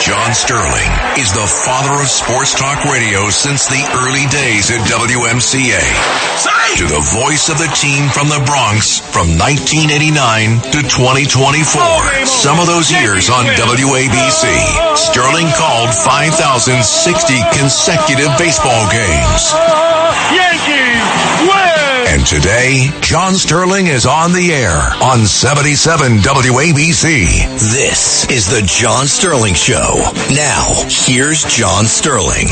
John Sterling is the father of sports talk radio since the early days at WMCA. To the voice of the team from the Bronx from 1989 to 2024. Some of those years on WABC, Sterling called 5,060 consecutive baseball games. Yankees win! And today, John Sterling is on the air on 77 WABC. This is the John Sterling Show. Now, here's John Sterling.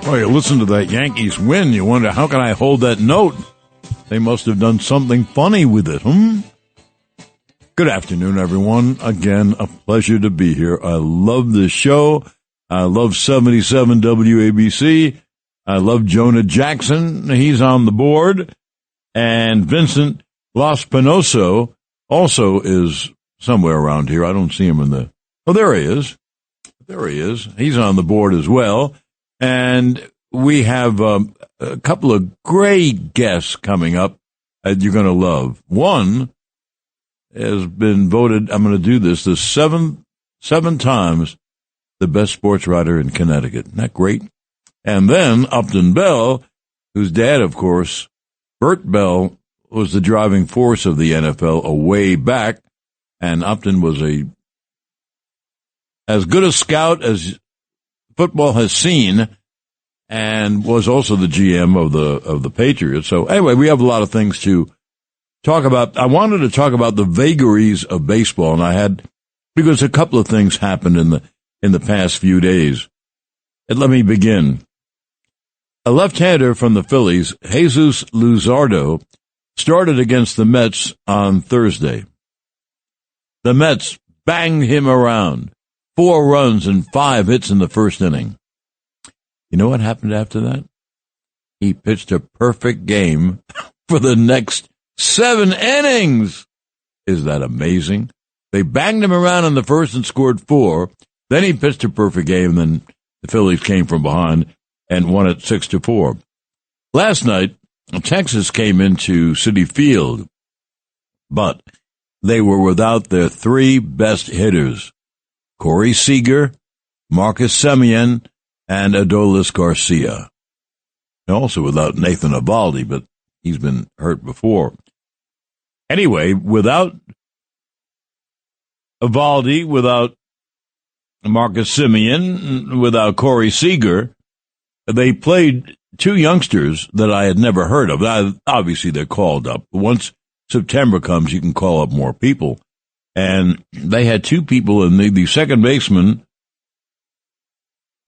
Oh, you listen to that Yankees win, you wonder, how can I hold that note? They must have done something funny with it, Good afternoon, everyone. Again, a pleasure to be here. I love this show. I love 77 WABC. I love Jonah Jackson. He's on the board. And Vincent Lospinoso also is somewhere around here. I don't see him in the... Oh, there he is. There he is. He's on the board as well. And we have a couple of great guests coming up that you're going to love. One has been voted, I'm going to do this, the seven times the best sports writer in Connecticut. Isn't that great? And then Upton Bell, whose dad, of course, Bert Bell, was the driving force of the NFL a way back. And Upton was as good a scout as football has seen, and was also the GM of the Patriots. So anyway, we have a lot of things to talk about. I wanted to talk about the vagaries of baseball, and because a couple of things happened in the past few days. And let me begin. A left-hander from the Phillies, Jesus Luzardo, started against the Mets on Thursday. The Mets banged him around. 4 runs and 5 hits in the first inning. You know what happened after that? He pitched a perfect game for the next 7 innings. Is that amazing? They banged him around in the first and scored 4. Then he pitched a perfect game, and then the Phillies came from behind and won it 6-4. Last night, Texas came into Citi Field, but they were without their 3 best hitters, Corey Seager, Marcus Semien, and Adolis Garcia. And also without Nathan Eovaldi, but he's been hurt before. Anyway, without Eovaldi, without Marcus Semien, without Corey Seager, they played 2 youngsters that I had never heard of. Obviously, they're called up. Once September comes, you can call up more people. And they had 2 people, and the second baseman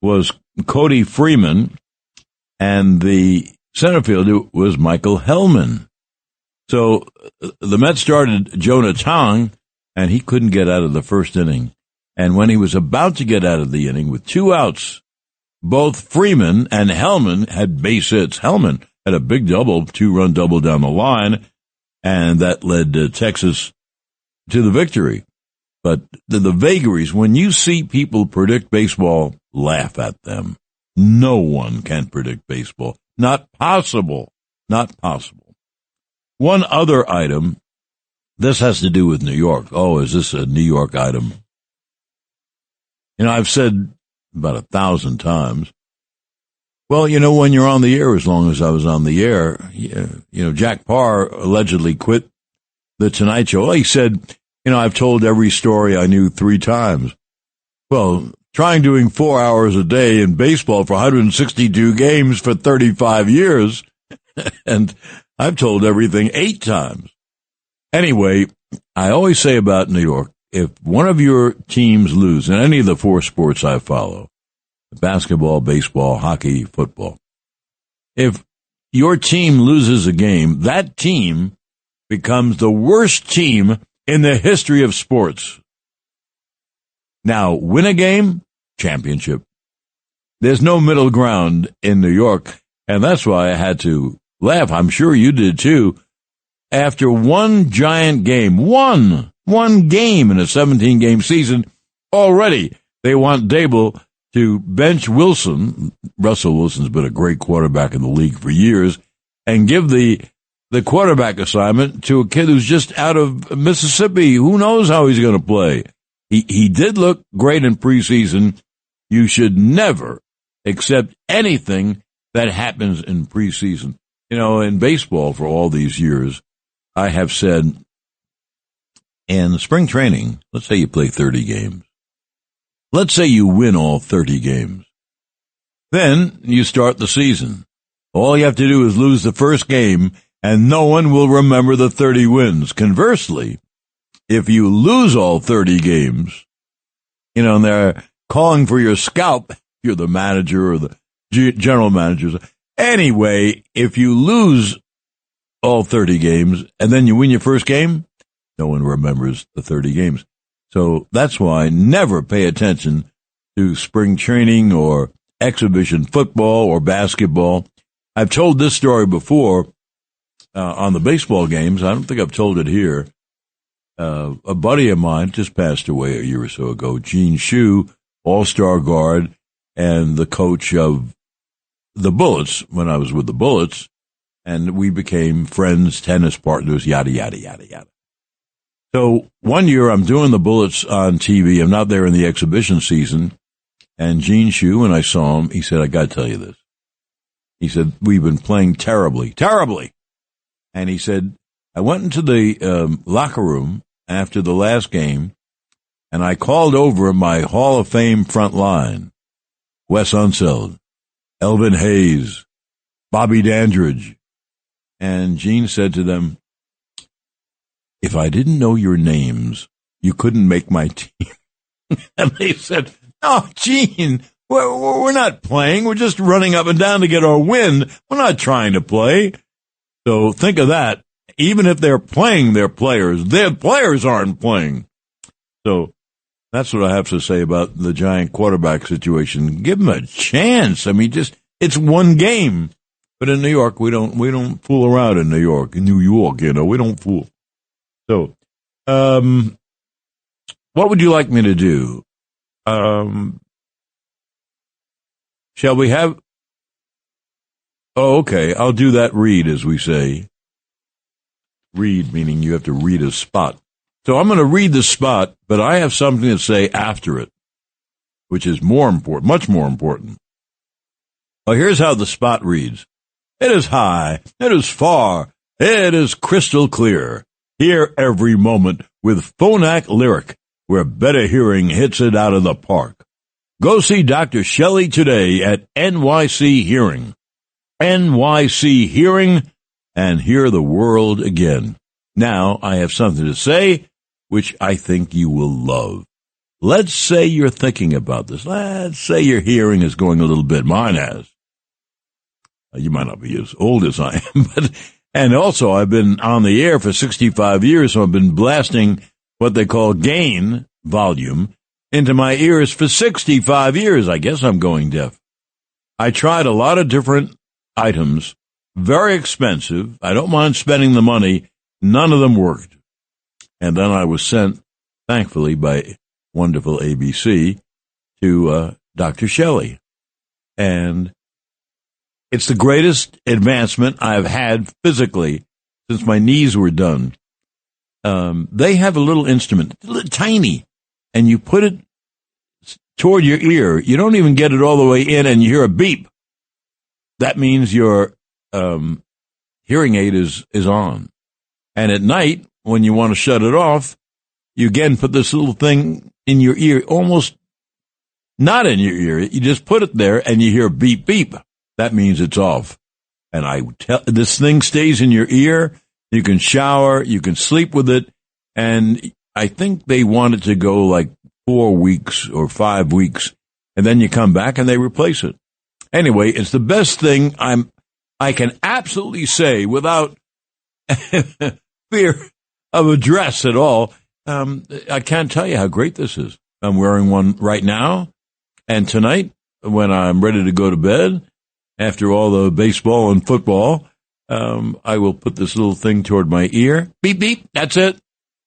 was Cody Freeman, and the center fielder was Michael Hellman. So the Mets started Jonah Tong, and he couldn't get out of the first inning. And when he was about to get out of the inning with 2 outs, both Freeman and Hellman had base hits. Hellman had a big double, 2-run double down the line, and that led Texas to the victory. But the vagaries, when you see people predict baseball, laugh at them. No one can predict baseball. Not possible. Not possible. One other item, this has to do with New York. Oh, is this a New York item? You know, I've said about 1,000 times, well, you know, when you're on the air, as long as I was on the air, Jack Parr allegedly quit the Tonight Show. Well, he said, I've told every story I knew 3 times. Well, trying doing 4 hours a day in baseball for 162 games for 35 years, and I've told everything 8 times. Anyway, I always say about New York, if one of your teams lose in any of the 4 sports I follow, basketball, baseball, hockey, football, if your team loses a game, that team becomes the worst team in the history of sports. Now, win a game, championship. There's no middle ground in New York, and that's why I had to laugh. I'm sure you did too. After one giant game, one game in a 17-game season, already they want Dable to bench Wilson. Russell Wilson's been a great quarterback in the league for years, and give the quarterback assignment to a kid who's just out of Mississippi. Who knows how he's going to play? He did look great in preseason. You should never accept anything that happens in preseason. You know, in baseball for all these years, I have said in spring training, let's say you play 30 games. Let's say you win all 30 games. Then you start the season. All you have to do is lose the first game, and no one will remember the 30 wins. Conversely, if you lose all 30 games, you know, and they're calling for your scalp, you're the manager or the general manager. Anyway, if you lose all 30 games and then you win your first game, no one remembers the 30 games. So that's why never pay attention to spring training or exhibition football or basketball. I've told this story before on the baseball games. I don't think I've told it here. A buddy of mine just passed away a year or so ago, Gene Shue, all-star guard, and the coach of the Bullets when I was with the Bullets, and we became friends, tennis partners, yada, yada, yada, yada. So one year I'm doing the Bullets on TV. I'm not there in the exhibition season, and Gene Shue, when I saw him, he said, I got to tell you this. He said, we've been playing terribly. And he said, I went into the locker room after the last game, and I called over my Hall of Fame front line, Wes Unseld, Elvin Hayes, Bobby Dandridge. And Gene said to them, if I didn't know your names, you couldn't make my team. And they said, no, Gene, we're not playing. We're just running up and down to get our win. We're not trying to play. So think of that. Even if they're playing their players aren't playing. So that's what I have to say about the Giant quarterback situation. Give them a chance. I mean, it's one game. But in New York, we don't fool around in New York. In New York, you know, we don't fool. So, what would you like me to do? Shall we have? Oh, okay. I'll do that read, as we say. Read, meaning you have to read a spot. So I'm going to read the spot, but I have something to say after it, which is more important, much more important. Well, here's how the spot reads. It is high. It is far. It is crystal clear. Hear every moment with Phonak Lyric, where better hearing hits it out of the park. Go see Dr. Shelley today at NYC Hearing. NYC Hearing, and hear the world again. Now I have something to say, which I think you will love. Let's say you're thinking about this. Let's say your hearing is going a little bit. Mine has. You might not be as old as I am, and also I've been on the air for 65 years, so I've been blasting what they call gain volume into my ears for 65 years. I guess I'm going deaf. I tried a lot of different items, very expensive. I don't mind spending the money. None of them worked. And then I was sent, thankfully, by wonderful ABC to Dr. Shelley. And it's the greatest advancement I've had physically since my knees were done. They have a little instrument, tiny, and you put it toward your ear. You don't even get it all the way in, and you hear a beep. That means your hearing aid is on. And at night, when you want to shut it off, you again put this little thing in your ear, almost not in your ear. You just put it there, and you hear beep, beep. That means it's off. And this thing stays in your ear. You can shower, you can sleep with it. And I think they want it to go like 4 weeks or 5 weeks. And then you come back and they replace it. Anyway, it's the best thing I can absolutely say without fear of address at all. I can't tell you how great this is. I'm wearing one right now. And tonight, when I'm ready to go to bed, after all the baseball and football, I will put this little thing toward my ear. Beep, beep. That's it.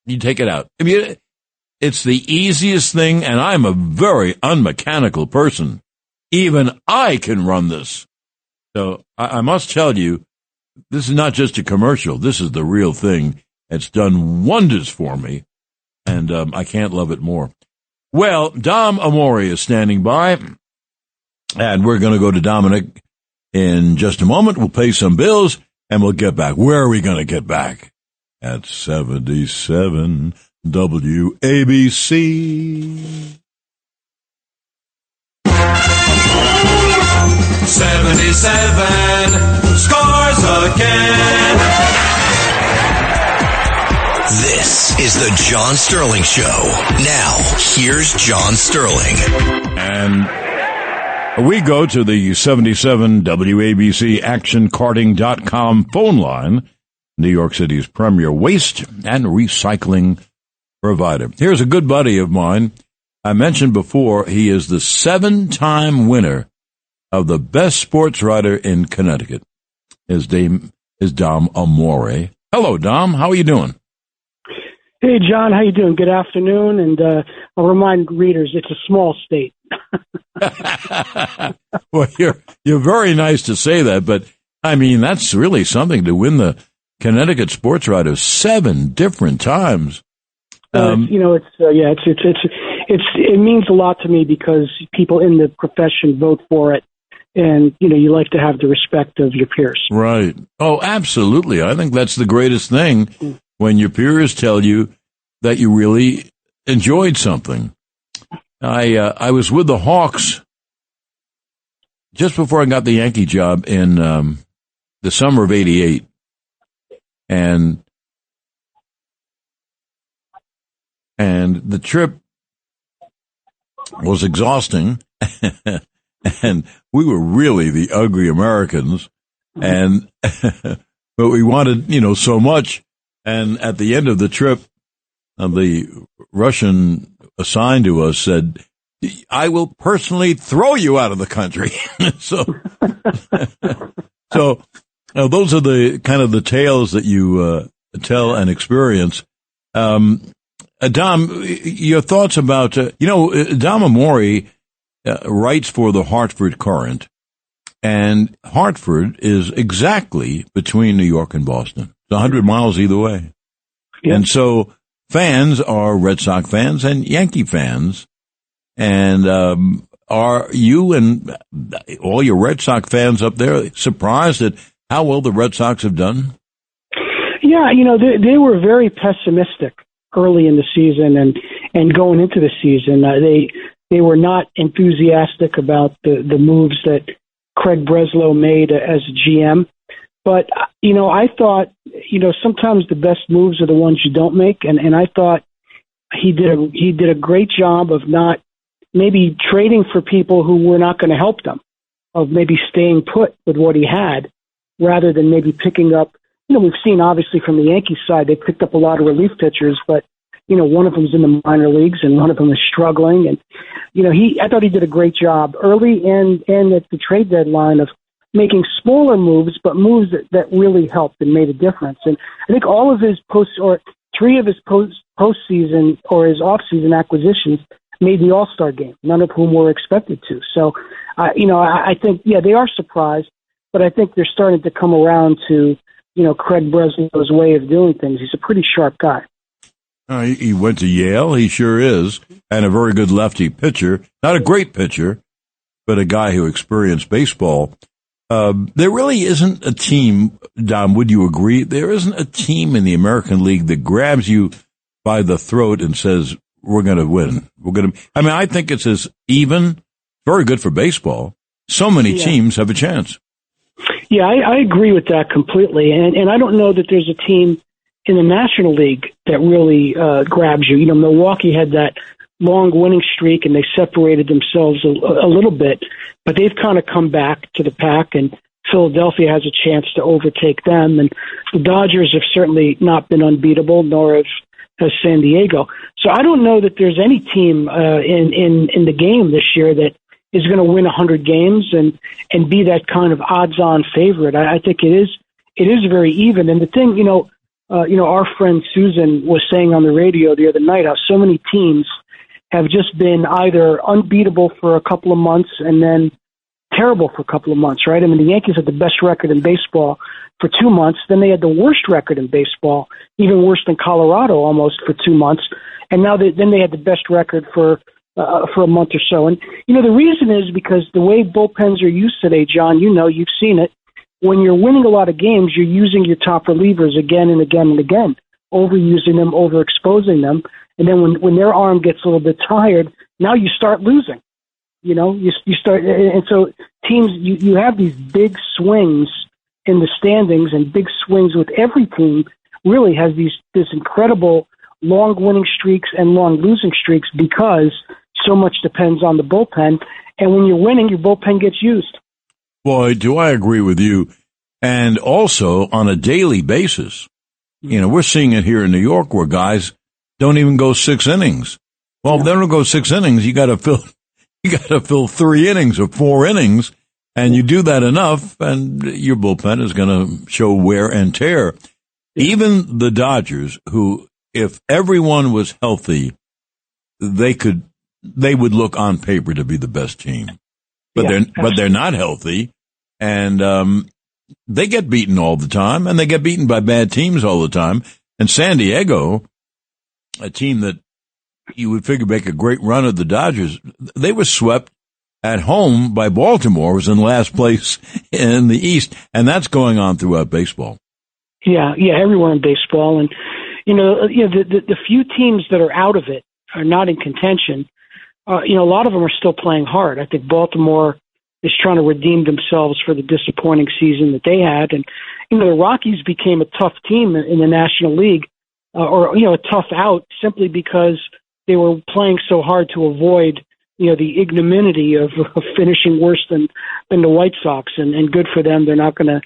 You take it out. I mean, it's the easiest thing, and I'm a very unmechanical person. Even I can run this. So I must tell you, this is not just a commercial. This is the real thing. It's done wonders for me, and I can't love it more. Well, Dom Amore is standing by, and we're going to go to Dominic in just a moment. We'll pay some bills, and we'll get back. Where are we going to get back? At 77 WABC. 77 scores again. This is the John Sterling Show. Now, here's John Sterling. And we go to the 77 WABC ActionCarting.com phone line, New York City's premier waste and recycling provider. Here's a good buddy of mine. I mentioned before, he is the 7-time winner of the best sports writer in Connecticut. His name is Dom Amore. Hello, Dom. How are you doing? Hey, John. How you doing? Good afternoon. And I'll remind readers, it's a small state. Well, you're very nice to say that, but I mean that's really something to win the Connecticut Sports Writer 7 different times. It means a lot to me because people in the profession vote for it. And, you like to have the respect of your peers. Right. Oh, absolutely. I think that's the greatest thing when your peers tell you that you really enjoyed something. I was with the Hawks just before I got the Yankee job in the summer of '88. And the trip was exhausting. And we were really the ugly Americans, and but we wanted, so much. And at the end of the trip, the Russian assigned to us said, "I will personally throw you out of the country." So those are the kind of the tales that you tell and experience. Dom, your thoughts about Dom Amore writes for the Hartford Courant, and Hartford is exactly between New York and Boston. It's 100 miles either way. Yeah. And so fans are Red Sox fans and Yankee fans. And are you and all your Red Sox fans up there surprised at how well the Red Sox have done? Yeah, they were very pessimistic early in the season and going into the season. They were not enthusiastic about the moves that Craig Breslow made as a GM. But, I thought, sometimes the best moves are the ones you don't make. And I thought he did a great job of not maybe trading for people who were not going to help them, of maybe staying put with what he had rather than maybe picking up. We've seen obviously from the Yankees side, they picked up a lot of relief pitchers, but one of them's in the minor leagues and one of them is struggling. And, I thought he did a great job early and at the trade deadline of making smaller moves, but moves that really helped and made a difference. And I think all of his three of his postseason or his off-season acquisitions made the All-Star game, none of whom were expected to. So, I think, they are surprised, but I think they're starting to come around to, Craig Breslow's way of doing things. He's a pretty sharp guy. He went to Yale, he sure is, and a very good lefty pitcher. Not a great pitcher, but a guy who experienced baseball. There really isn't a team, Dom, would you agree? There isn't a team in the American League that grabs you by the throat and says, we're going to win. I think it's as even, very good for baseball. So many teams have a chance. Yeah, I agree with that completely. And I don't know that there's a team in the National League that really grabs you. Milwaukee had that long winning streak and they separated themselves a little bit, but they've kind of come back to the pack, and Philadelphia has a chance to overtake them. And the Dodgers have certainly not been unbeatable, nor has San Diego. So I don't know that there's any team in the game this year that is going to win 100 games and be that kind of odds-on favorite. I think it is very even. And the thing, our friend Susan was saying on the radio the other night how so many teams have just been either unbeatable for a couple of months and then terrible for a couple of months, right? I mean, the Yankees had the best record in baseball for 2 months. Then they had the worst record in baseball, even worse than Colorado almost for 2 months. And now then they had the best record for for a month or so. And, the reason is because the way bullpens are used today, John, you've seen it. When you're winning a lot of games, you're using your top relievers again and again and again, overusing them, overexposing them. And then when their arm gets a little bit tired, now you start losing. You start, and so teams, you have these big swings in the standings and big swings with every team really has this incredible long winning streaks and long losing streaks because so much depends on the bullpen. And when you're winning, your bullpen gets used. Boy, do I agree with you. And also on a daily basis, we're seeing it here in New York where guys don't even go 6 innings. Well, if they don't go 6 innings, you got to fill 3 innings or 4 innings. And you do that enough and your bullpen is going to show wear and tear. Even the Dodgers, who, if everyone was healthy, they would look on paper to be the best team, but they're not healthy, and they get beaten all the time, and they get beaten by bad teams all the time. And San Diego, a team that you would figure make a great run at the Dodgers, they were swept at home by Baltimore, was in last place in the East, and that's going on throughout baseball. Yeah, everywhere in baseball, and the few teams that are out of it are not in contention. A lot of them are still playing hard. I think Baltimore is trying to redeem themselves for the disappointing season that they had, and the Rockies became a tough team in the National League, or a tough out simply because they were playing so hard to avoid the ignominy of finishing worse than the White Sox, and good for them. They're not gonna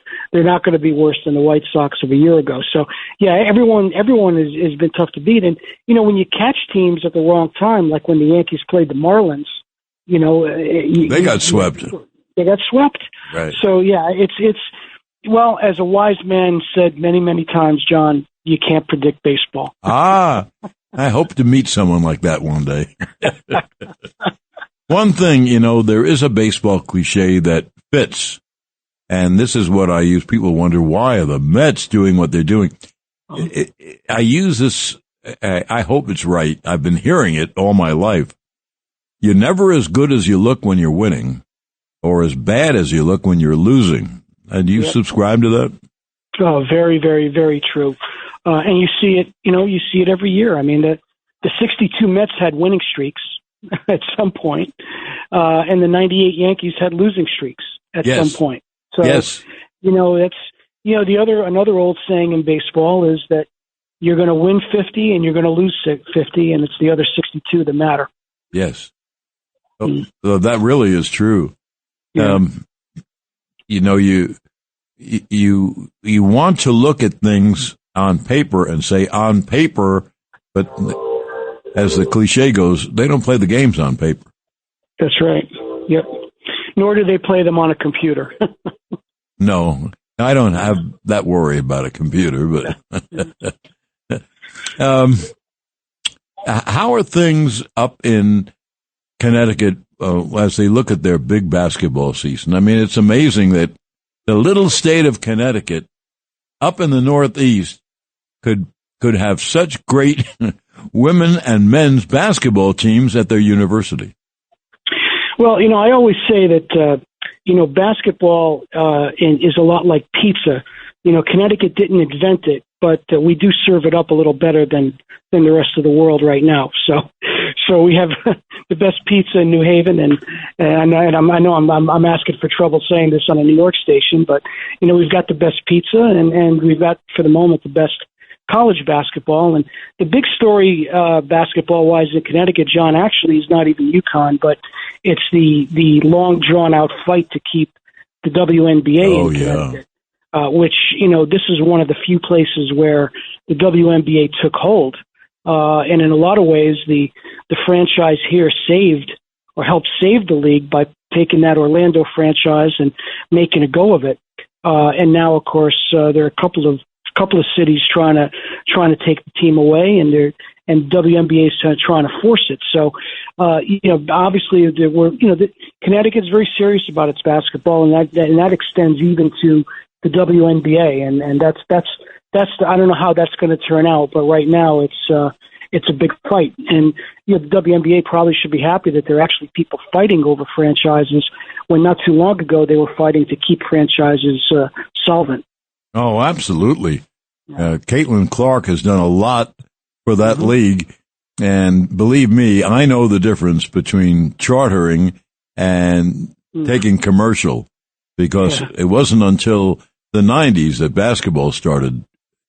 be worse than the White Sox of a year ago. So yeah, everyone has been tough to beat. And when you catch teams at the wrong time, like when the Yankees played the Marlins, they got swept. They got swept. Right. So yeah, it's well, as a wise man said many, many times, John, you can't predict baseball. I hope to meet someone like that one day. One thing, there is a baseball cliche that fits, and this is what I use. People wonder, why are the Mets doing what they're doing? I use this, I hope it's right. I've been hearing it all my life. You're never as good as you look when you're winning, or as bad as you look when you're losing. And do you subscribe to that? Oh, very, very, very true. And you see it every year. I mean, the 62 Mets had winning streaks at some point, and the 98 Yankees had losing streaks at some point. So, that's, another old saying in baseball is that you're going to win 50 and you're going to lose 50, and it's the other 62 that matter. Yes. So that really is true. Yeah. You want to look at things on paper and say on paper, but as the cliche goes, they don't play the games on paper. That's right. Yep. Nor do they play them on a computer. No, I don't have that worry about a computer, but how are things up in Connecticut as they look at their big basketball season? I mean, it's amazing that the little state of Connecticut up in the Northeast could have such great women and men's basketball teams at their university. Well, I always say that, basketball is a lot like pizza. Connecticut didn't invent it, but we do serve it up a little better than the rest of the world right now. So we have the best pizza in New Haven, and I know I'm asking for trouble saying this on a New York station, but we've got the best pizza, and we've got for the moment the best college basketball. And the big story basketball-wise in Connecticut, John, actually is not even UConn, but it's the long drawn-out fight to keep the WNBA in Connecticut. Which, this is one of the few places where the WNBA took hold. And in a lot of ways, the franchise here saved or helped save the league by taking that Orlando franchise and making a go of it. And now, of course, there are a couple of cities trying to take the team away, and WNBA is trying to force it. So, obviously, Connecticut is very serious about its basketball, and that extends even to the WNBA, and that's I don't know how that's going to turn out, but right now it's it's a big fight. And the WNBA probably should be happy that there are actually people fighting over franchises when not too long ago they were fighting to keep franchises solvent. Oh, absolutely. Caitlin Clark has done a lot for that league. And believe me, I know the difference between chartering and taking commercial, because it wasn't until the 90s that basketball started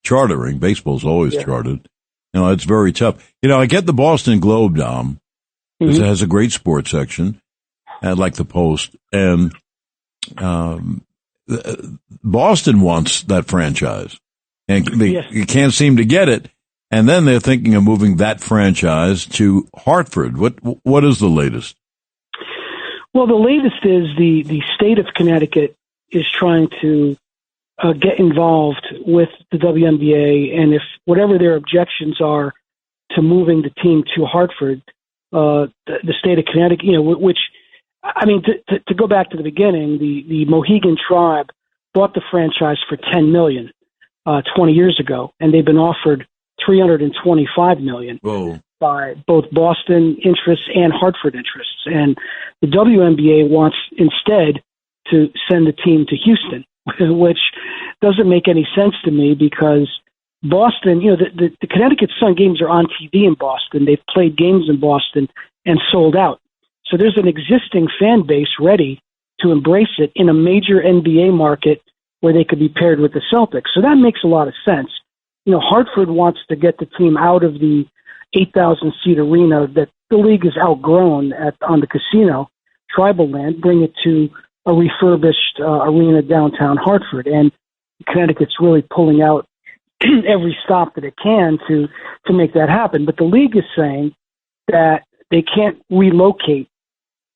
chartering. Baseball's always chartered. It's very tough. I get the Boston Globe, Dom, because it has a great sports section, like the Post. And Boston wants that franchise, and you can't seem to get it. And then they're thinking of moving that franchise to Hartford. What is the latest? Well, the latest is the state of Connecticut is trying to get involved with the WNBA, and if whatever their objections are to moving the team to Hartford, the state of Connecticut, which, I mean, to go back to the beginning, the Mohegan Tribe bought the franchise for $10 million 20 years ago, and they've been offered $325 million by both Boston interests and Hartford interests. And the WNBA wants instead to send the team to Houston, which doesn't make any sense to me, because Boston, the Connecticut Sun games are on TV in Boston. They've played games in Boston and sold out. So there's an existing fan base ready to embrace it in a major NBA market where they could be paired with the Celtics. So that makes a lot of sense. Hartford wants to get the team out of the 8,000-seat arena that the league has outgrown on the casino, tribal land, bring it to a refurbished arena downtown Hartford. And Connecticut's really pulling out every stop that it can to make that happen. But the league is saying that they can't relocate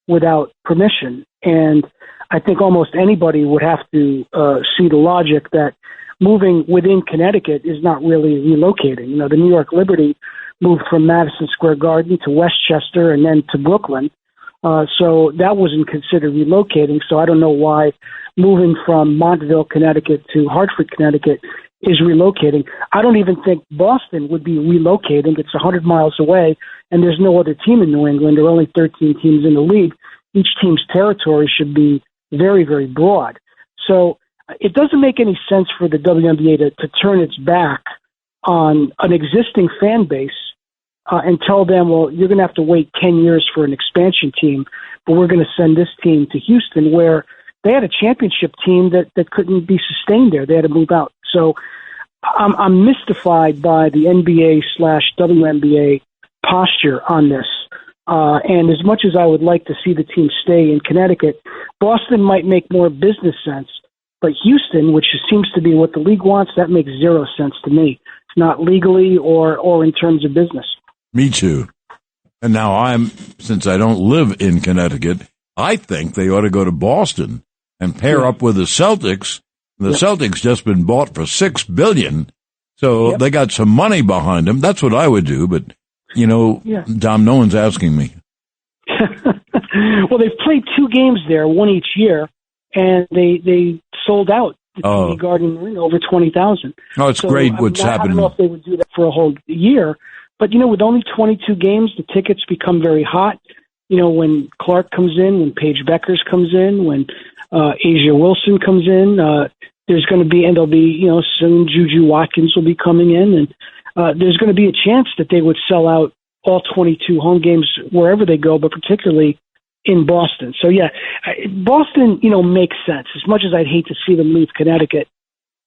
without permission. And I think almost anybody would have to see the logic that moving within Connecticut is not really relocating. The New York Liberty moved from Madison Square Garden to Westchester and then to Brooklyn. So that wasn't considered relocating. So I don't know why moving from Montville, Connecticut to Hartford, Connecticut is relocating. I don't even think Boston would be relocating. It's 100 miles away, and there's no other team in New England. There are only 13 teams in the league. Each team's territory should be very, very broad. So it doesn't make any sense for the WNBA to turn its back on an existing fan base and tell them, well, you're going to have to wait 10 years for an expansion team, but we're going to send this team to Houston, where they had a championship team that couldn't be sustained there. They had to move out. So I'm mystified by the NBA/WNBA posture on this. And as much as I would like to see the team stay in Connecticut, Boston might make more business sense. But Houston, which seems to be what the league wants, that makes zero sense to me. It's not legally or in terms of business. Me too. And now since I don't live in Connecticut, I think they ought to go to Boston and pair up with the Celtics. The Celtics just been bought for $6 billion. So they got some money behind them. That's what I would do. But, Dom, no one's asking me. Well, they've played 2 games there, one each year, and they sold out the TD Garden Arena, over 20,000. Oh, it's great what's happening. I don't know if they would do that for a whole year, but, with only 22 games, the tickets become very hot. When Clark comes in, when Paige Beckers comes in, when Asia Wilson comes in, there's going to be, and there'll be, soon Juju Watkins will be coming in, and there's going to be a chance that they would sell out all 22 home games wherever they go, but particularly in Boston. So, Boston, makes sense. As much as I'd hate to see them leave Connecticut,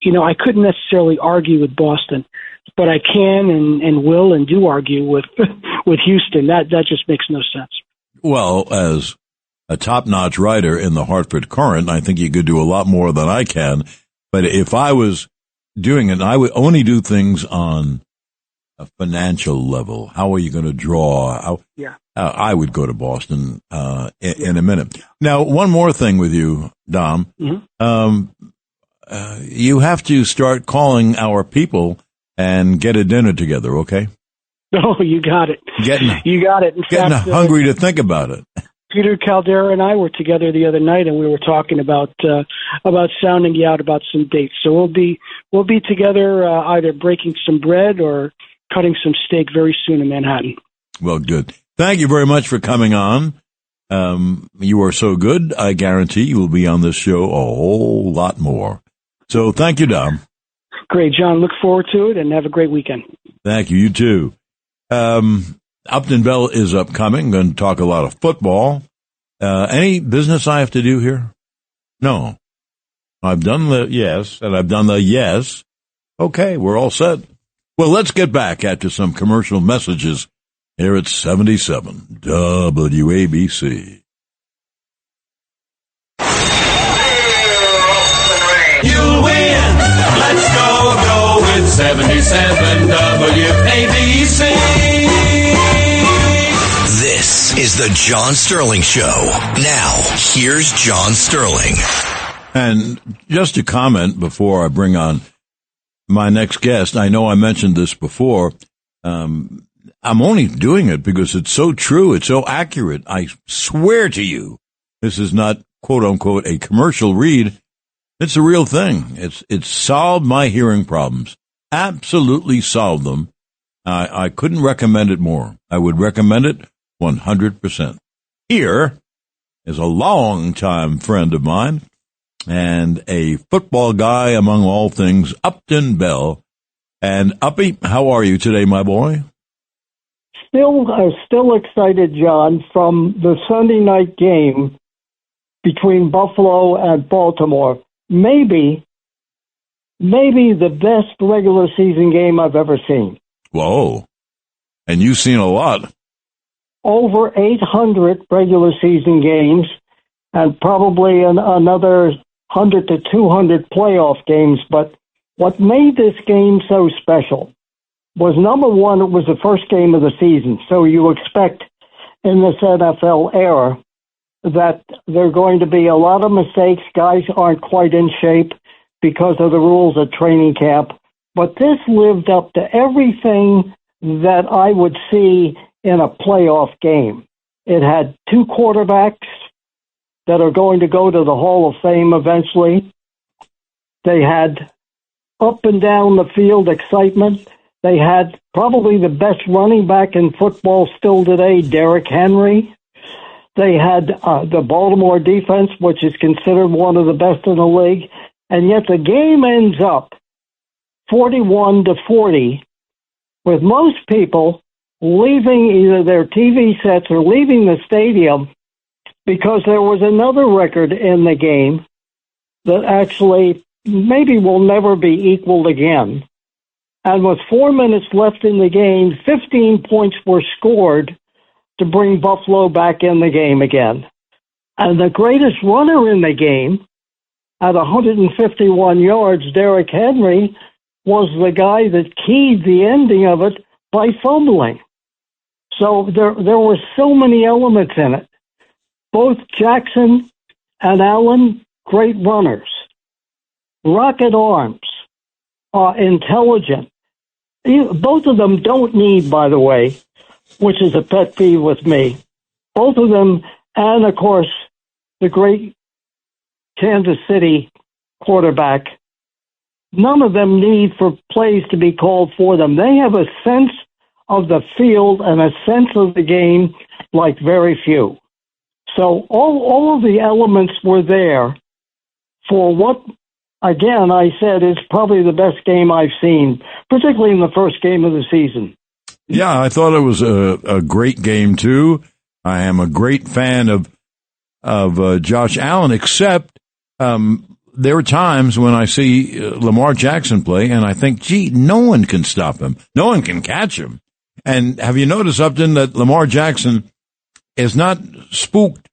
I couldn't necessarily argue with Boston, but I can and will and do argue with Houston. That just makes no sense. Well, as a top-notch writer in the Hartford Courant, I think you could do a lot more than I can. But if I was doing it, I would only do things on a financial level. How are you going to draw? I would go to Boston in a minute. Now, one more thing with you, Dom. You have to start calling our people and get a dinner together, okay? Oh, you got it. You got it. In getting fact, hungry to think about it. Peter Caldera and I were together the other night, and we were talking about sounding you out about some dates. So we'll be together either breaking some bread or cutting some steak very soon in Manhattan. Well, good. Thank you very much for coming on. You are so good, I guarantee you will be on this show a whole lot more. So thank you, Dom. Great, John. Look forward to it, and have a great weekend. Thank you. You too. Upton Bell is upcoming. Going to talk a lot of football. Any business I have to do here? No. I've done the yes, and I've done the yes. Okay, we're all set. Well, let's get back after some commercial messages here at 77 WABC. You'll win. Let's go with 77 WABC. This is the John Sterling Show. Now, here's John Sterling. And just to comment before I bring on my next guest, I know I mentioned this before. I'm only doing it because it's so true. It's so accurate. I swear to you, this is not, quote unquote, a commercial read. It's a real thing. It's solved my hearing problems. Absolutely solved them. I couldn't recommend it more. I would recommend it 100%. Here is a longtime friend of mine and a football guy among all things, Upton Bell. And Uppy, how are you today, my boy? Still excited, John, from the Sunday night game between Buffalo and Baltimore. Maybe the best regular season game I've ever seen. Whoa. And you've seen a lot. Over 800 regular season games and probably another 100 to 200 playoff games. But what made this game so special was, number one, it was the first game of the season. So you expect in this NFL era that there are going to be a lot of mistakes. Guys aren't quite in shape because of the rules at training camp. But this lived up to everything that I would see in a playoff game. It had two quarterbacks that are going to go to the Hall of Fame eventually. They had up and down the field excitement. They had probably the best running back in football still today, Derrick Henry. They had the Baltimore defense, which is considered one of the best in the league. And yet the game ends up 41-40, with most people leaving either their TV sets or leaving the stadium because there was another record in the game that actually maybe will never be equaled again. And with 4 minutes left in the game, 15 points were scored to bring Buffalo back in the game again. And the greatest runner in the game, at 151 yards, Derrick Henry, was the guy that keyed the ending of it by fumbling. So there were so many elements in it. Both Jackson and Allen, great runners. Rocket arms, intelligent. Both of them don't need, by the way, which is a pet peeve with me. Both of them, and of course, the great Kansas City quarterback, none of them need for plays to be called for them. They have a sense of the field and a sense of the game like very few. So all of the elements were there for what, again, I said is probably the best game I've seen, particularly in the first game of the season. Yeah, I thought it was a great game, too. I am a great fan of Josh Allen, except there are times when I see Lamar Jackson play, and I think, gee, no one can stop him. No one can catch him. And have you noticed, Upton, that Lamar Jackson is not spooked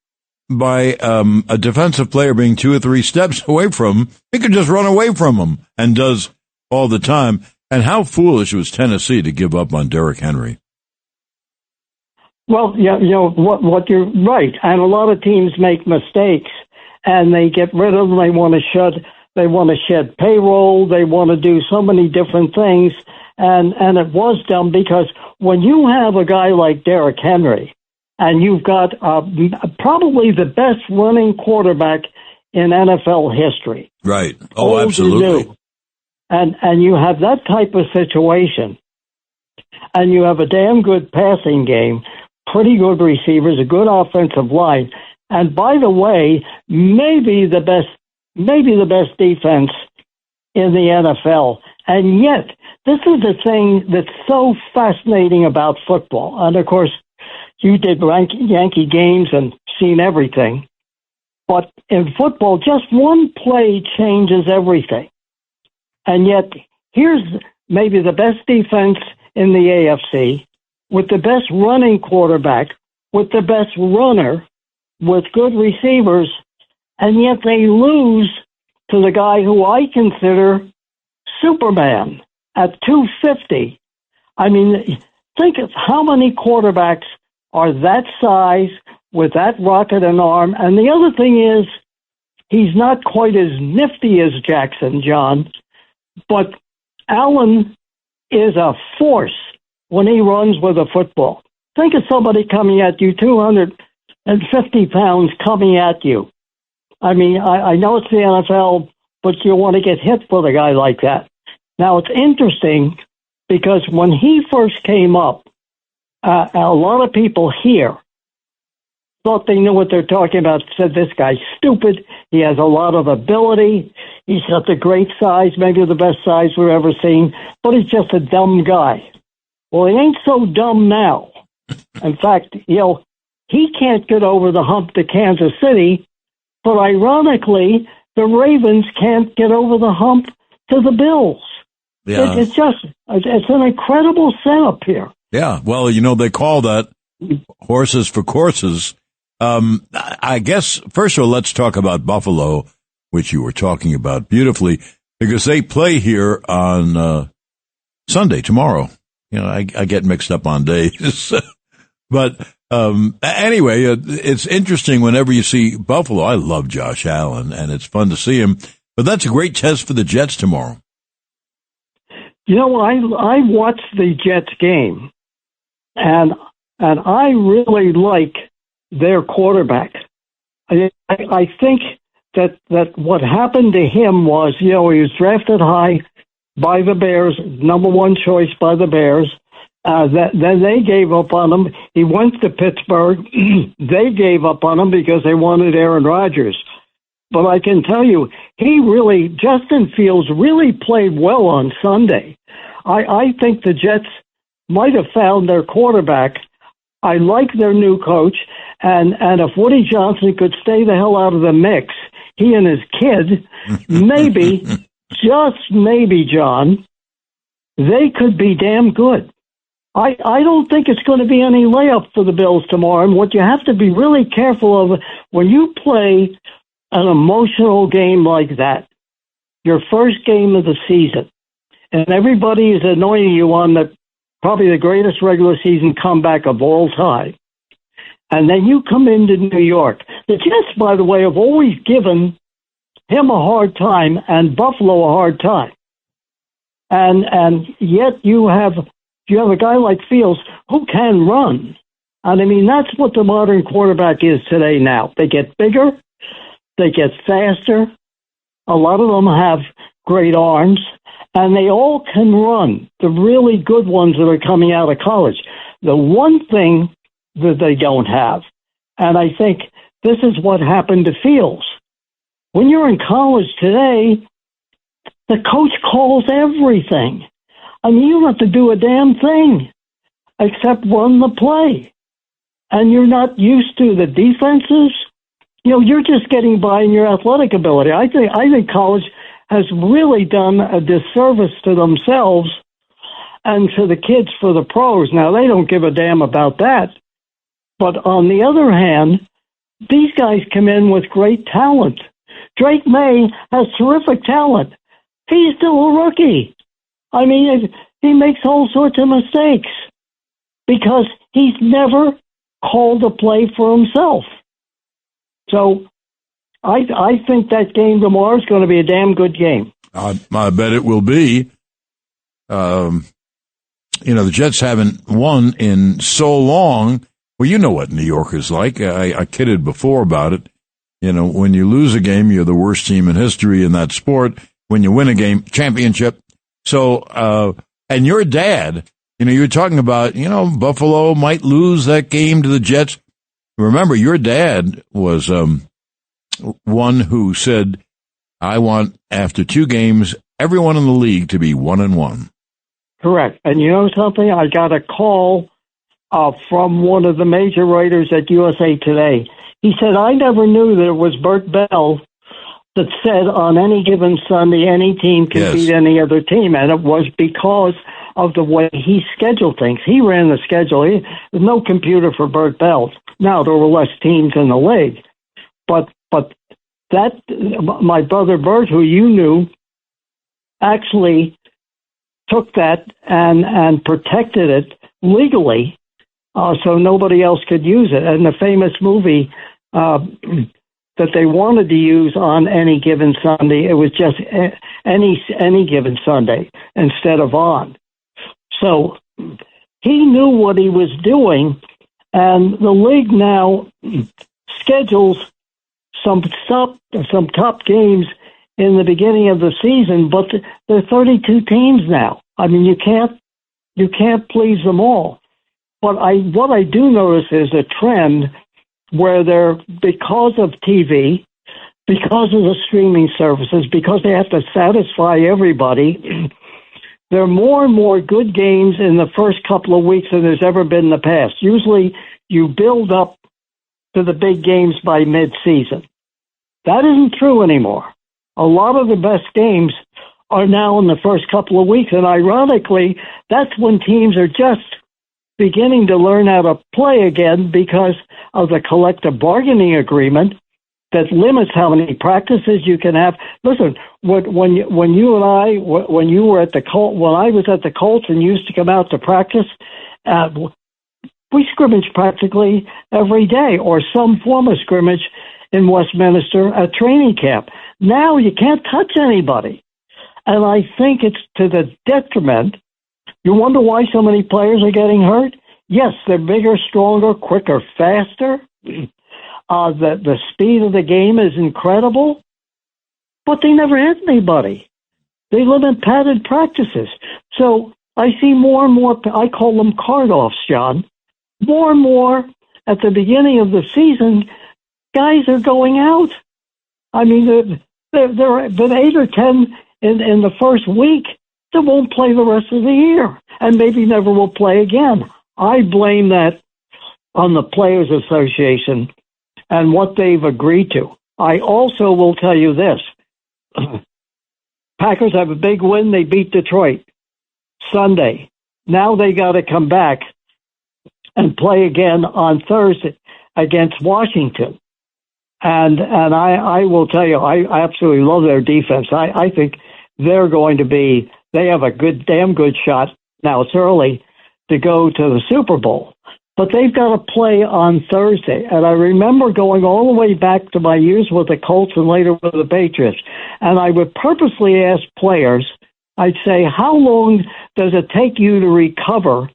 by a defensive player being 2 or 3 steps away from him? He can just run away from him and does all the time. And how foolish was Tennessee to give up on Derrick Henry? Well, yeah, what you're right. And a lot of teams make mistakes and they get rid of them. They want to shed payroll. They want to do so many different things. And it was done because when you have a guy like Derrick Henry and you've got probably the best running quarterback in NFL history. Right. Oh, absolutely. And you have that type of situation, and you have a damn good passing game, pretty good receivers, a good offensive line, and by the way, maybe the best defense in the NFL. And yet, this is the thing that's so fascinating about football. And of course, you did Yankee games and seen everything. But in football, just one play changes everything. And yet, here's maybe the best defense in the AFC, with the best running quarterback, with the best runner, with good receivers, and yet they lose to the guy who I consider Superman at 250. I mean, think of how many quarterbacks are that size with that rocket and arm. And the other thing is, he's not quite as nifty as Jackson, John, but Allen is a force when he runs with a football. Think of somebody coming at you, 250 pounds coming at you. I mean, I know it's the NFL, but you want to get hit with a guy like that. Now, it's interesting because when he first came up, a lot of people here thought they knew what they're talking about, said this guy's stupid, he has a lot of ability, he's got the great size, maybe the best size we've ever seen, but he's just a dumb guy. Well, he ain't so dumb now. In fact, he can't get over the hump to Kansas City, but ironically, the Ravens can't get over the hump to the Bills. Yeah. It's an incredible setup here. Yeah, well, they call that horses for courses. I guess, first of all, let's talk about Buffalo, which you were talking about beautifully, because they play here on Sunday, tomorrow. I get mixed up on days. But anyway, it's interesting whenever you see Buffalo. I love Josh Allen, and it's fun to see him. But that's a great test for the Jets tomorrow. I watched the Jets game, and I really like their quarterback. I think that what happened to him was, he was drafted high by the Bears, number one choice by the Bears. Then they gave up on him. He went to Pittsburgh. They gave up on him because they wanted Aaron Rodgers. But I can tell you, Justin Fields really played well on Sunday. I think the Jets might have found their quarterback. I like their new coach, and if Woody Johnson could stay the hell out of the mix, he and his kid, maybe, just maybe, John, they could be damn good. I don't think it's going to be any layup for the Bills tomorrow. And what you have to be really careful of when you play an emotional game like that, your first game of the season, and everybody is anointing you on probably the greatest regular season comeback of all time. And then you come into New York. The Jets, by the way, have always given him a hard time and Buffalo a hard time. And yet you have a guy like Fields who can run. And I mean, that's what the modern quarterback is today now. They get bigger. They get faster. A lot of them have great arms. And they all can run, the really good ones that are coming out of college. The one thing that they don't have, and I think this is what happened to Fields. When you're in college today, the coach calls everything. I mean, you don't have to do a damn thing except run the play. And you're not used to the defenses. You're just getting by in your athletic ability. I think college has really done a disservice to themselves and to the kids for the pros. Now, they don't give a damn about that. But on the other hand, these guys come in with great talent. Drake May has terrific talent. He's still a rookie. I mean, he makes all sorts of mistakes because he's never called a play for himself. So I think that game tomorrow is going to be a damn good game. I bet it will be. The Jets haven't won in so long. Well, you know what New York is like. I kidded before about it. When you lose a game, you're the worst team in history in that sport. When you win a game, championship. So, and your dad You were talking about, Buffalo might lose that game to the Jets. Remember, your dad was one who said, I want, after 2 games, everyone in the league to be 1-1. Correct. And you know something? I got a call from one of the major writers at USA Today. He said, I never knew that it was Bert Bell that said on any given Sunday any team can beat any other team. And it was because of the way he scheduled things. He ran the schedule. There's no computer for Bert Bell. Now, there were less teams in the league. But that, my brother Bert, who you knew, actually took that and protected it legally so nobody else could use it. And the famous movie that they wanted to use on any given Sunday, it was just any given Sunday instead of on. So he knew what he was doing, and the league now schedules some top games in the beginning of the season, but there are 32 teams now. I mean, you can't please them all. But what I do notice is a trend where because of TV, because of the streaming services, because they have to satisfy everybody, there are more and more good games in the first couple of weeks than there's ever been in the past. Usually you build up to the big games by mid-season. That isn't true anymore. A lot of the best games are now in the first couple of weeks, and ironically, that's when teams are just beginning to learn how to play again because of the collective bargaining agreement that limits how many practices you can have. Listen, when you and I, when you were at the Colts, when I was at the Colts and used to come out to practice, we scrimmaged practically every day or some form of scrimmage in Westminster at training camp. Now you can't touch anybody. And I think it's to the detriment. You wonder why so many players are getting hurt? Yes, they're bigger, stronger, quicker, faster. The speed of the game is incredible, but they never hit anybody. They limit padded practices. So I see more and more, I call them card-offs, John. More and more at the beginning of the season, guys are going out. I mean, there have been 8 or 10 in the first week that won't play the rest of the year and maybe never will play again. I blame that on the Players Association and what they've agreed to. I also will tell you this. Packers have a big win. They beat Detroit Sunday. Now they got to come back and play again on Thursday against Washington. And I will tell you, I absolutely love their defense. I think they're going to be, they have a damn good shot. Now it's early to go to the Super Bowl, but they've got to play on Thursday. And I remember going all the way back to my years with the Colts and later with the Patriots. And I would purposely ask players, I'd say, how long does it take you to recover,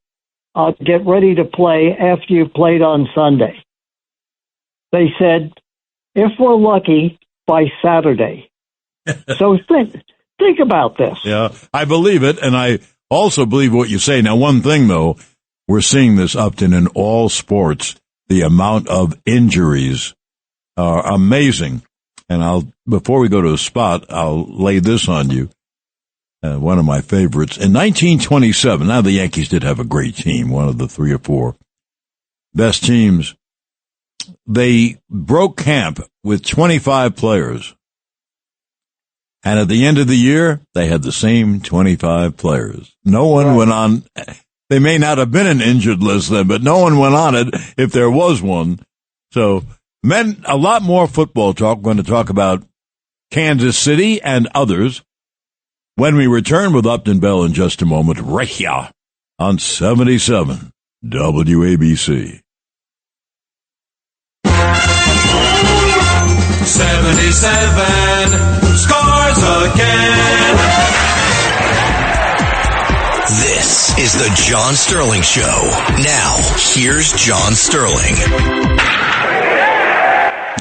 get ready to play after you've played on Sunday? They said, if we're lucky, by Saturday. So think about this. Yeah, I believe it, and I also believe what you say. Now, one thing, though, we're seeing this, Upton, in all sports. The amount of injuries are amazing. And before we go to a spot, I'll lay this on you. One of my favorites. In 1927, now the Yankees did have a great team, one of the 3 or 4 best teams. They broke camp with 25 players. And at the end of the year, they had the same 25 players. No one went on. They may not have been an injured list then, but no one went on it if there was one. So, a lot more football talk. We're going to talk about Kansas City and others when we return with Upton Bell in just a moment, right here on 77 WABC. 77 scores again. This is the John Sterling Show. Now, here's John Sterling.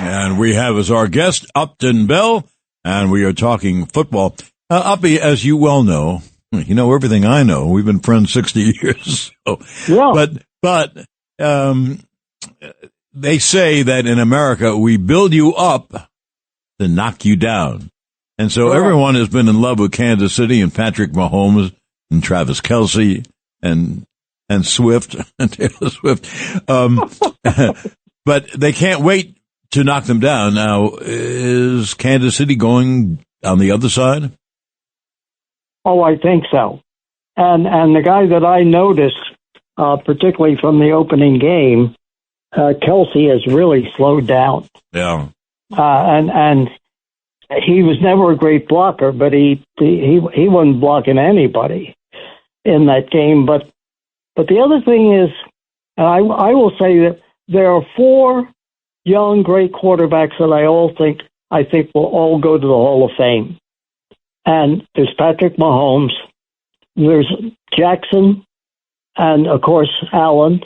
And we have as our guest Upton Bell, and we are talking football. Uppy, as you well know, You know everything I know. We've been friends 60 years. So. Yeah. But they say that in America, we build you up to knock you down. And so everyone has been in love with Kansas City and Patrick Mahomes and Travis Kelce and Swift and Taylor Swift. But they can't wait to knock them down. Now, is Kansas City going on the other side? Oh, I think so. And the guy that I noticed, particularly from the opening game, Kelce has really slowed down. Yeah. And he was never a great blocker, but he wasn't blocking anybody in that game. But the other thing is, I will say that there are 4 young, great quarterbacks that I think will all go to the Hall of Fame. And there's Patrick Mahomes, there's Jackson, and of course Allen,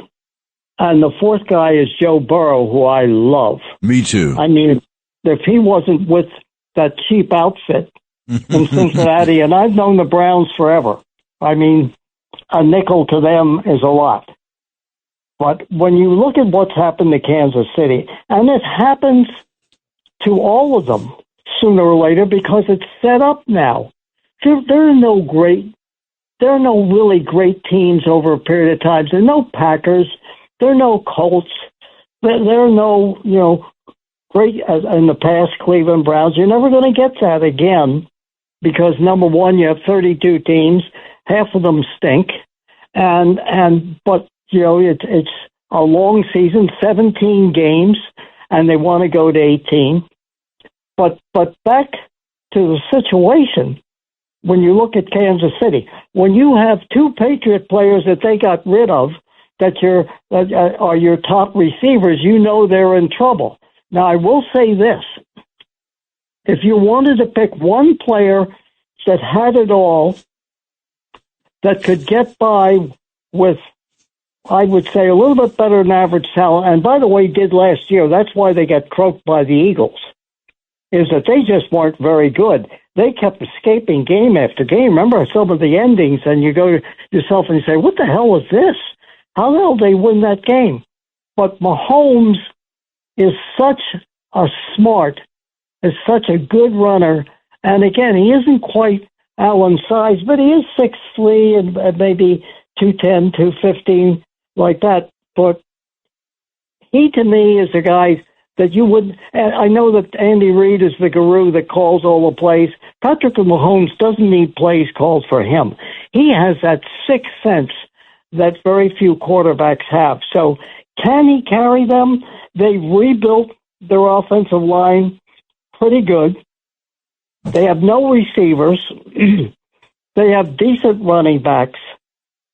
and the 4th guy is Joe Burrow, who I love. Me too. I mean, if he wasn't with that cheap outfit in Cincinnati, and I've known the Browns forever, I mean, a nickel to them is a lot. But when you look at what's happened to Kansas City, and it happens to all of them sooner or later because it's set up now. There are no really great teams over a period of time. There are no Packers. There are no Colts. There are no, great, in the past, Cleveland Browns. You're never going to get that again because, number one, you have 32 teams. Half of them stink. But it's a long season, 17 games, and they want to go to 18. But back to the situation, when you look at Kansas City, when you have 2 Patriot players that they got rid of that are your top receivers, they're in trouble. Now, I will say this. If you wanted to pick one player that had it all, that could get by with, I would say, a little bit better than average talent, and by the way, did last year, that's why they got croaked by the Eagles, is that they just weren't very good. They kept escaping game after game. Remember some of the endings, and you go to yourself and you say, what the hell was this? How the hell did they win that game? But Mahomes is such a such a good runner, and again, he isn't quite Allen's size, but he is 6'3" and maybe 210, 215, like that. But he, to me, is a guy that you would. I know that Andy Reid is the guru that calls all the plays. Patrick Mahomes doesn't need plays called for him. He has that sixth sense that very few quarterbacks have. So can he carry them? They rebuilt their offensive line pretty good. They have no receivers. They have decent running backs.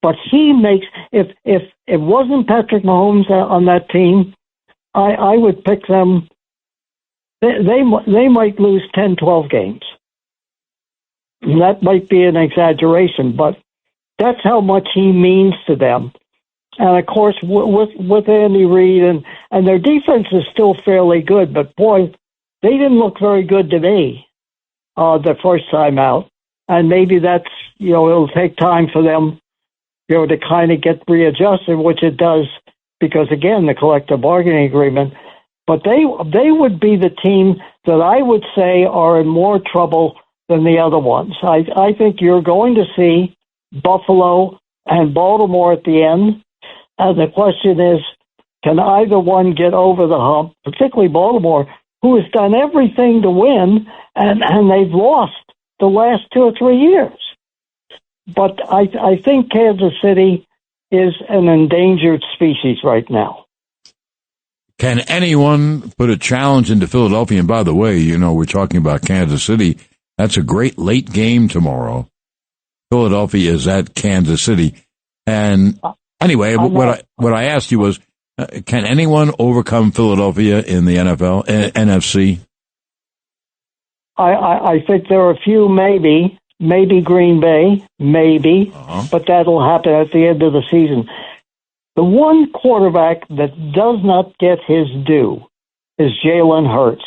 But he makes, if it wasn't Patrick Mahomes on that team, I would pick them. They might lose 10, 12 games. And that might be an exaggeration, but that's how much he means to them. And of course, with Andy Reid, and their defense is still fairly good, but boy, they didn't look very good to me the first time out. And maybe that's, it'll take time for them, to kind of get readjusted, which it does, because again, the collective bargaining agreement. But they would be the team that I would say are in more trouble than the other ones. I think you're going to see Buffalo and Baltimore at the end. And the question is, can either one get over the hump, particularly Baltimore, who has done everything to win, and they've lost the last 2 or 3 years. But I think Kansas City is an endangered species right now. Can anyone put a challenge into Philadelphia? And by the way, we're talking about Kansas City. That's a great late game tomorrow. Philadelphia is at Kansas City. And anyway, what I asked you was, can anyone overcome Philadelphia in the NFL, NFC? I think there are a few, maybe Green Bay, but that'll happen at the end of the season. The one quarterback that does not get his due is Jalen Hurts.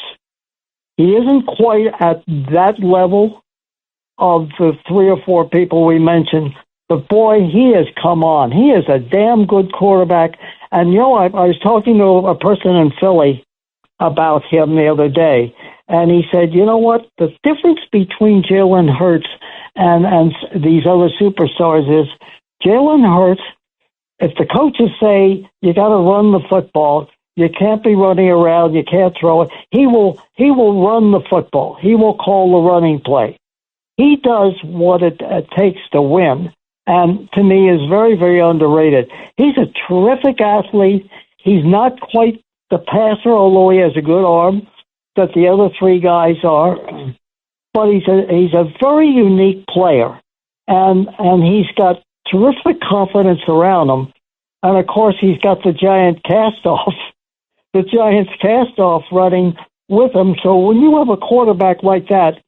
He isn't quite at that level of the 3 or 4 people we mentioned, but boy, he has come on. He is a damn good quarterback. And, I was talking to a person in Philly about him the other day, and he said, you know what? The difference between Jalen Hurts and these other superstars is Jalen Hurts, if the coaches say you got to run the football, you can't be running around, you can't throw it, he will run the football. He will call the running play. He does what it takes to win, and to me is very, very underrated. He's a terrific athlete. He's not quite the passer, although he has a good arm that the other 3 guys are. But he's a very unique player, and he's got terrific confidence around him. And of course, he's got the Giants cast-off running with him. So when you have a quarterback like that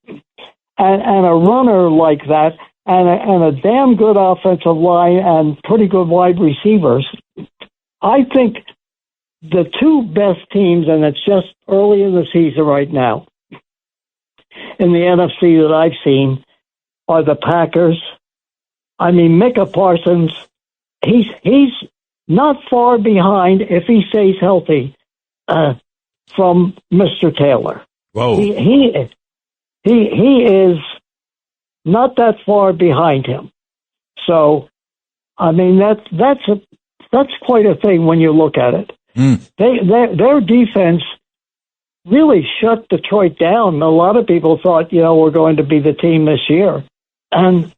and a runner like that and a damn good offensive line and pretty good wide receivers, I think the 2 best teams, and it's just early in the season right now, in the NFC that I've seen are the Packers. I mean, Micah Parsons, he's not far behind, if he stays healthy, from Mr. Taylor. Whoa. He is not that far behind him. So, I mean, that's quite a thing when you look at it. Their defense really shut Detroit down. A lot of people thought, we're going to be the team this year. And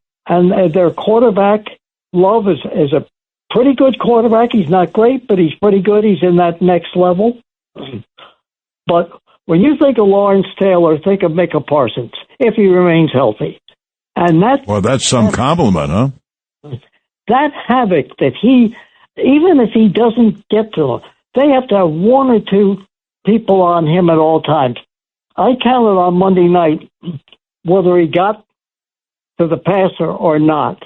their quarterback, Love, is a pretty good quarterback. He's not great, but he's pretty good. He's in that next level. But when you think of Lawrence Taylor, think of Micah Parsons, if he remains healthy. And that's some compliment, huh? That havoc that even if he doesn't get to them, they have to have 1 or 2 people on him at all times. I counted on Monday night whether he got to the passer or not.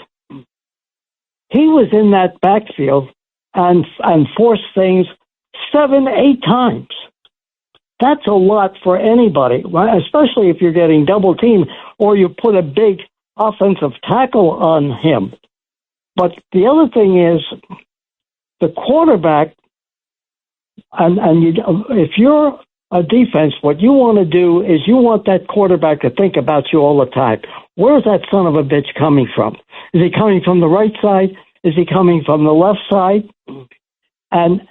He was in that backfield and forced things 7-8 times. That's a lot for anybody, especially if you're getting double teamed or you put a big offensive tackle on him. But the other thing is the quarterback, if you're a defense, what you want to do is you want that quarterback to think about you all the time. Where's that son of a bitch coming from? Is he coming from the right side? Is he coming from the left side? And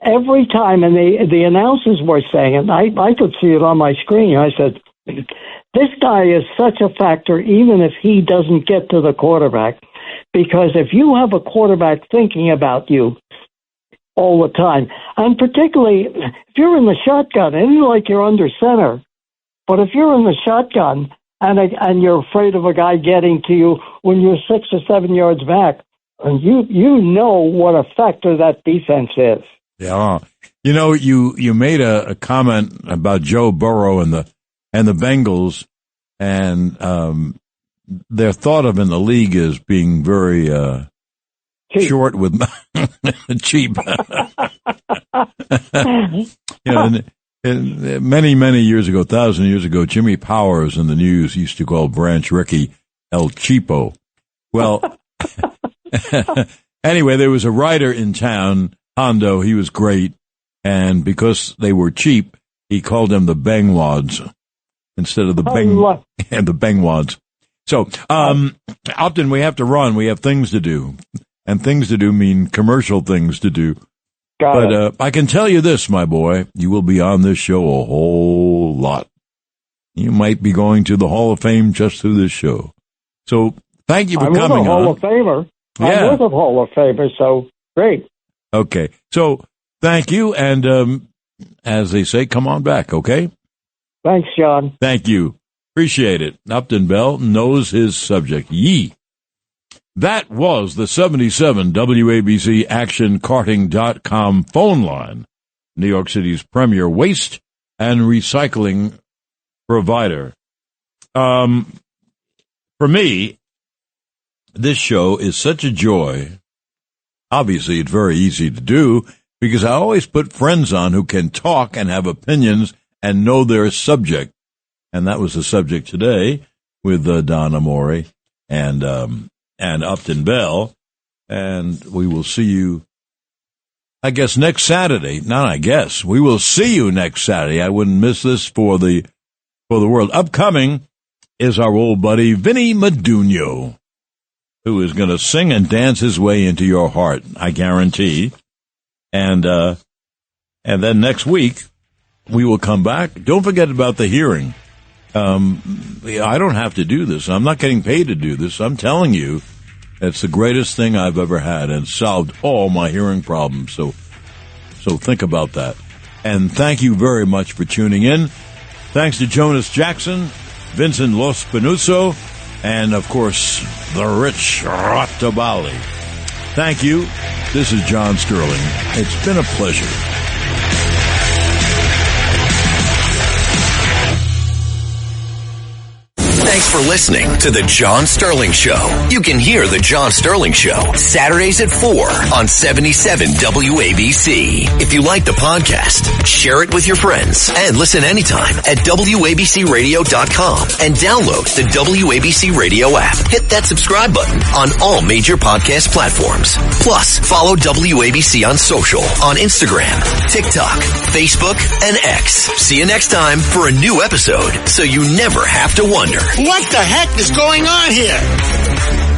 every time, and the announcers were saying, and I could see it on my screen, I said, this guy is such a factor even if he doesn't get to the quarterback. Because if you have a quarterback thinking about you all the time, and particularly if you're in the shotgun, it isn't like you're under center, but if you're in the shotgun and you're afraid of a guy getting to you when you're 6 or 7 yards back, and you know what a factor that defense is. Yeah. You made a comment about Joe Burrow and the Bengals, and they're thought of in the league as being very short with cheap. Many years ago, 1,000 years ago, Jimmy Powers in the news used to call Branch Rickey El Cheapo. Well, anyway, there was a writer in town, Hondo. He was great, and because they were cheap, he called them the Bengwads instead of the Bengwads. So, Upton, we have to run. We have things to do. And things to do mean commercial things to do. But I can tell you this, my boy, you will be on this show a whole lot. You might be going to the Hall of Fame just through this show. So, thank you for coming on. I'm with a Hall of Famer. Yeah. I'm with a Hall of Famer, so great. Okay. So, thank you. And as they say, come on back, okay? Thanks, John. Thank you. Appreciate it. Upton Bell knows his subject. Yee. That was the 77 WABC ActionCarting.com phone line, New York City's premier waste and recycling provider. For me, this show is such a joy. Obviously, it's very easy to do because I always put friends on who can talk and have opinions and know their subject. And that was the subject today. with Don Amore and Upton Bell. And we will see you, I guess, next Saturday. Not I guess. We will see you next Saturday. I wouldn't miss this for the world. Upcoming is our old buddy Vinny Madugno, who is going to sing and dance his way into your heart, I guarantee. And then next week, we will come back. Don't forget about the hearing. I don't have to do this. I'm not getting paid to do this. I'm telling you, it's the greatest thing I've ever had and solved all my hearing problems. So think about that. And thank you very much for tuning in. Thanks to Jonas Jackson, Vincent Los Pinuso, and, of course, the Rich Rattabali. Thank you. This is John Sterling. It's been a pleasure. Thanks for listening to The John Sterling Show. You can hear The John Sterling Show Saturdays at 4 on 77 WABC. If you like the podcast, share it with your friends and listen anytime at WABCRadio.com and download the WABC Radio app. Hit that subscribe button on all major podcast platforms. Plus, follow WABC on social on Instagram, TikTok, Facebook, and X. See you next time for a new episode so you never have to wonder. What the heck is going on here?